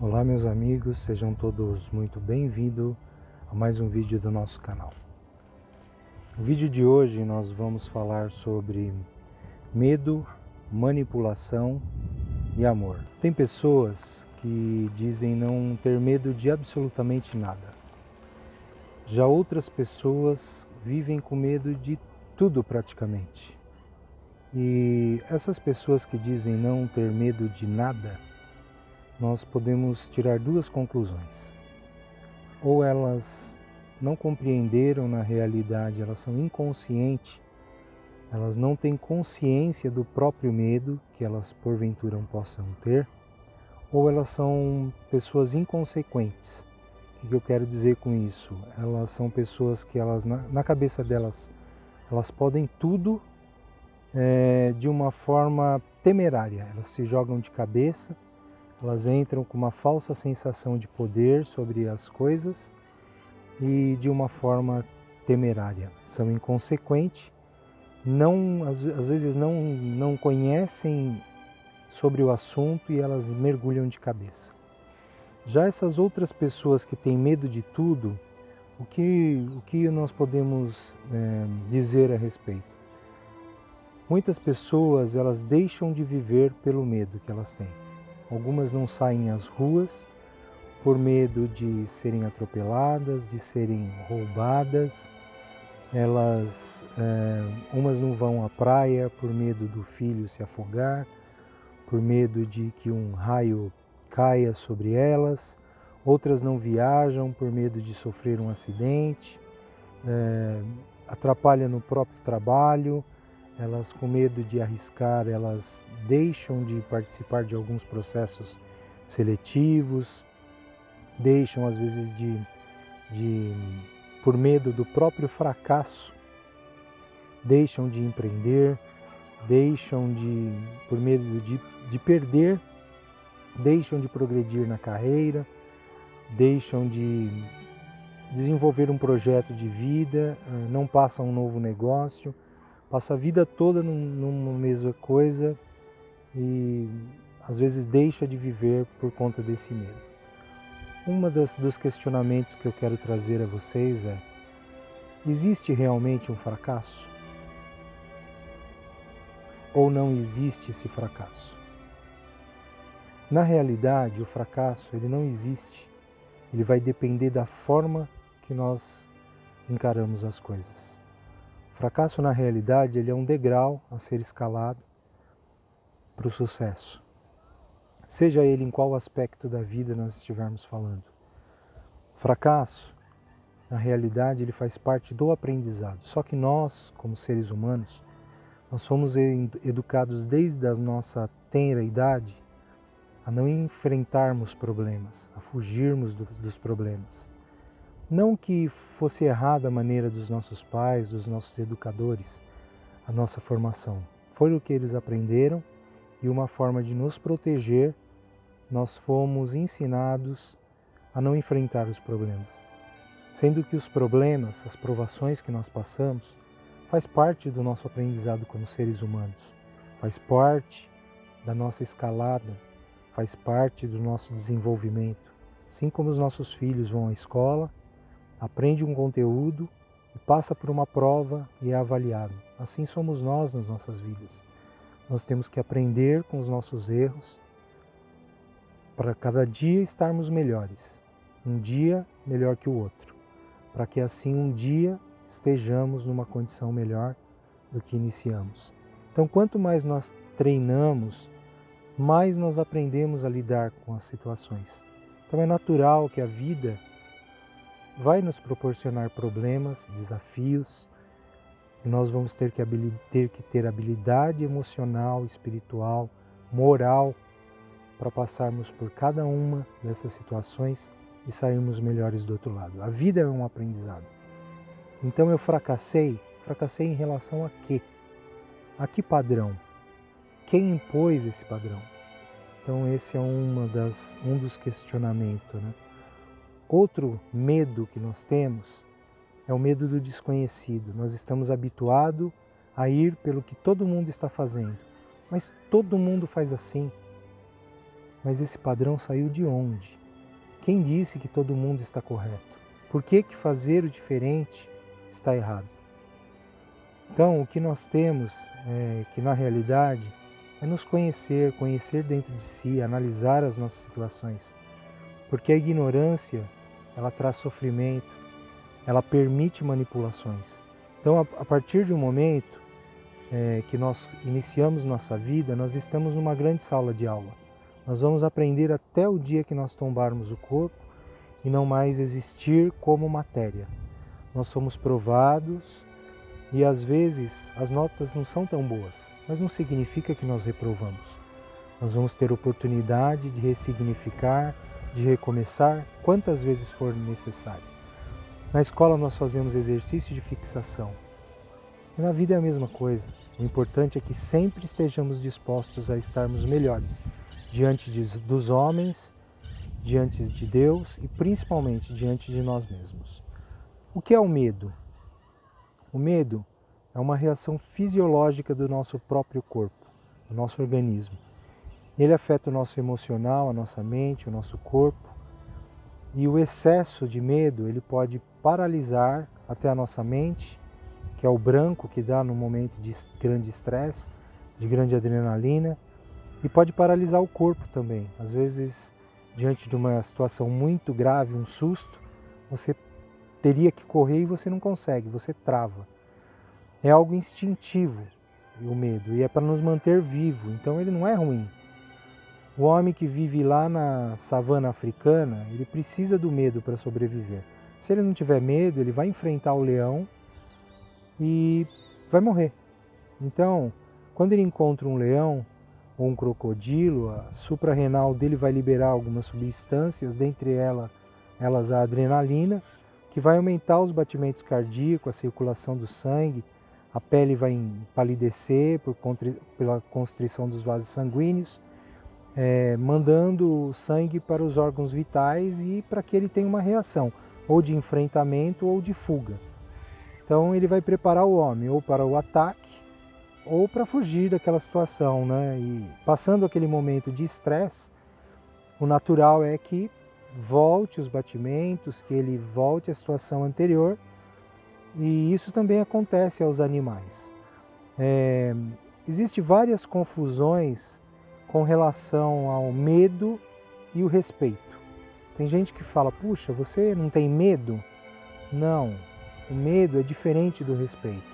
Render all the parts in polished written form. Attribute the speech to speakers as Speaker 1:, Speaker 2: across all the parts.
Speaker 1: Olá meus amigos, sejam todos muito bem-vindos a mais um vídeo do nosso canal. No vídeo de hoje nós vamos falar sobre medo, manipulação e amor. Tem pessoas que dizem não ter medo de absolutamente nada. Já outras pessoas vivem com medo de tudo praticamente. E essas pessoas que dizem não ter medo de nada, nós podemos tirar duas conclusões. Ou elas não compreenderam na realidade, elas são inconscientes, elas não têm consciência do próprio medo que elas porventura possam ter, ou elas são pessoas inconsequentes. O que eu quero dizer com isso? Elas são pessoas que na cabeça delas, elas podem tudo de uma forma temerária, elas se jogam de cabeça, elas entram com uma falsa sensação de poder sobre as coisas e de uma forma temerária. São inconsequentes, às vezes não conhecem sobre o assunto e elas mergulham de cabeça. Já essas outras pessoas que têm medo de tudo, o que nós podemos dizer a respeito? Muitas pessoas elas deixam de viver pelo medo que elas têm. Algumas não saem às ruas por medo de serem atropeladas, de serem roubadas. Umas não vão à praia por medo do filho se afogar, por medo de que um raio caia sobre elas. Outras não viajam por medo de sofrer um acidente, atrapalha no próprio trabalho. Elas, com medo de arriscar, elas deixam de participar de alguns processos seletivos, deixam às vezes por medo do próprio fracasso, deixam de empreender, por medo de perder, deixam de progredir na carreira, deixam de desenvolver um projeto de vida, não passam um novo negócio, passa a vida toda numa mesma coisa e às vezes deixa de viver por conta desse medo. Dos questionamentos que eu quero trazer a vocês é: existe realmente um fracasso? Ou não existe esse fracasso? Na realidade, o fracasso ele não existe. Ele vai depender da forma que nós encaramos as coisas. O fracasso, na realidade, ele é um degrau a ser escalado para o sucesso. Seja ele em qual aspecto da vida nós estivermos falando. O fracasso, na realidade, ele faz parte do aprendizado. Só que nós, como seres humanos, nós fomos educados desde a nossa tenra idade a não enfrentarmos problemas, a fugirmos dos problemas. Não que fosse errada a maneira dos nossos pais, dos nossos educadores, a nossa formação. Foi o que eles aprenderam e uma forma de nos proteger, nós fomos ensinados a não enfrentar os problemas. Sendo que os problemas, as provações que nós passamos, faz parte do nosso aprendizado como seres humanos, faz parte da nossa escalada, faz parte do nosso desenvolvimento. Assim como os nossos filhos vão à escola, aprende um conteúdo e passa por uma prova e é avaliado. Assim somos nós nas nossas vidas. Nós temos que aprender com os nossos erros para cada dia estarmos melhores. Um dia melhor que o outro. Para que assim um dia estejamos numa condição melhor do que iniciamos. Então, quanto mais nós treinamos, mais nós aprendemos a lidar com as situações. Então é natural que a vida vai nos proporcionar problemas, desafios, e nós vamos ter que ter habilidade emocional, espiritual, moral, para passarmos por cada uma dessas situações e sairmos melhores do outro lado. A vida é um aprendizado. Então eu fracassei em relação a quê? A que padrão? Quem impôs esse padrão? Então esse é um dos questionamentos, né? Outro medo que nós temos é o medo do desconhecido. Nós estamos habituados a ir pelo que todo mundo está fazendo. Mas todo mundo faz assim. Mas esse padrão saiu de onde? Quem disse que todo mundo está correto? Por que fazer o diferente está errado? Então, o que nós temos que, na realidade, é nos conhecer, conhecer dentro de si, analisar as nossas situações. Porque a ignorância, ela traz sofrimento, ela permite manipulações. Então, a partir de um momento que nós iniciamos nossa vida, nós estamos numa grande sala de aula. Nós vamos aprender até o dia que nós tombarmos o corpo e não mais existir como matéria. Nós somos provados e às vezes as notas não são tão boas, mas não significa que nós reprovamos. Nós vamos ter oportunidade de ressignificar, de recomeçar quantas vezes for necessário. Na escola nós fazemos exercício de fixação. E na vida é a mesma coisa. O importante é que sempre estejamos dispostos a estarmos melhores diante dos homens, diante de Deus e principalmente diante de nós mesmos. O que é o medo? O medo é uma reação fisiológica do nosso próprio corpo, do nosso organismo. Ele afeta o nosso emocional, a nossa mente, o nosso corpo. E o excesso de medo, ele pode paralisar até a nossa mente, que é o branco que dá no momento de grande estresse, de grande adrenalina, e pode paralisar o corpo também. Às vezes, diante de uma situação muito grave, um susto, você teria que correr e você não consegue, você trava. É algo instintivo, o medo, e é para nos manter vivos, então ele não é ruim. O homem que vive lá na savana africana, ele precisa do medo para sobreviver. Se ele não tiver medo, ele vai enfrentar o leão e vai morrer. Então, quando ele encontra um leão ou um crocodilo, a suprarrenal dele vai liberar algumas substâncias, dentre elas a adrenalina, que vai aumentar os batimentos cardíacos, a circulação do sangue, a pele vai empalidecer pela constrição dos vasos sanguíneos, mandando sangue para os órgãos vitais e para que ele tenha uma reação, ou de enfrentamento ou de fuga. Então ele vai preparar o homem ou para o ataque ou para fugir daquela situação, né? E passando aquele momento de estresse, o natural é que volte os batimentos, que ele volte à situação anterior, e isso também acontece aos animais. Existem várias confusões com relação ao medo e o respeito. Tem gente que fala, puxa, você não tem medo? Não, o medo é diferente do respeito.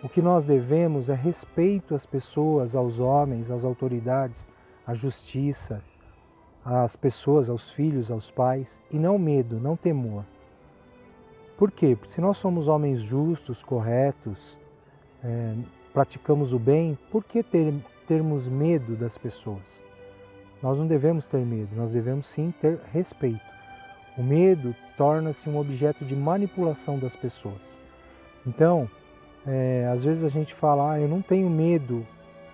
Speaker 1: O que nós devemos é respeito às pessoas, aos homens, às autoridades, à justiça, às pessoas, aos filhos, aos pais, e não medo, não temor. Por quê? Porque se nós somos homens justos, corretos, praticamos o bem, por que termos medo das pessoas? Nós não devemos ter medo, nós devemos sim ter respeito. O medo torna-se um objeto de manipulação das pessoas. Então, às vezes a gente fala, eu não tenho medo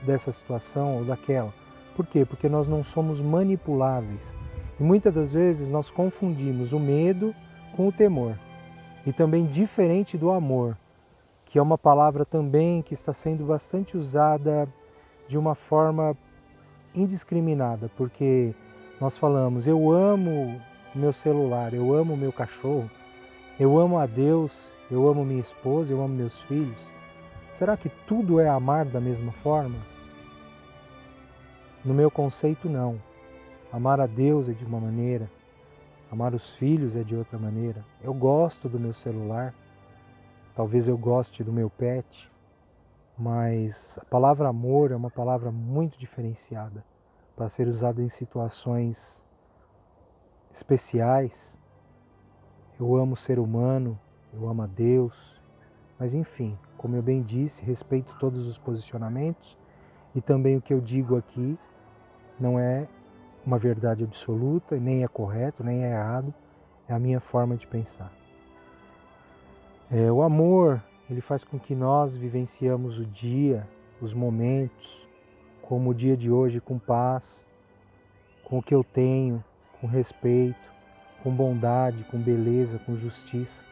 Speaker 1: dessa situação ou daquela. Por quê? Porque nós não somos manipuláveis. E muitas das vezes nós confundimos o medo com o temor. E também diferente do amor, que é uma palavra também que está sendo bastante usada de uma forma indiscriminada, porque nós falamos, eu amo o meu celular, eu amo o meu cachorro, eu amo a Deus, eu amo minha esposa, eu amo meus filhos. Será que tudo é amar da mesma forma? No meu conceito, não. Amar a Deus é de uma maneira, amar os filhos é de outra maneira. Eu gosto do meu celular, talvez eu goste do meu pet, mas a palavra amor é uma palavra muito diferenciada para ser usada em situações especiais. Eu amo o ser humano, eu amo a Deus, mas enfim, como eu bem disse, respeito todos os posicionamentos e também o que eu digo aqui não é uma verdade absoluta, nem é correto, nem é errado, é a minha forma de pensar. O amor, ele faz com que nós vivenciamos o dia, os momentos, como o dia de hoje, com paz, com o que eu tenho, com respeito, com bondade, com beleza, com justiça.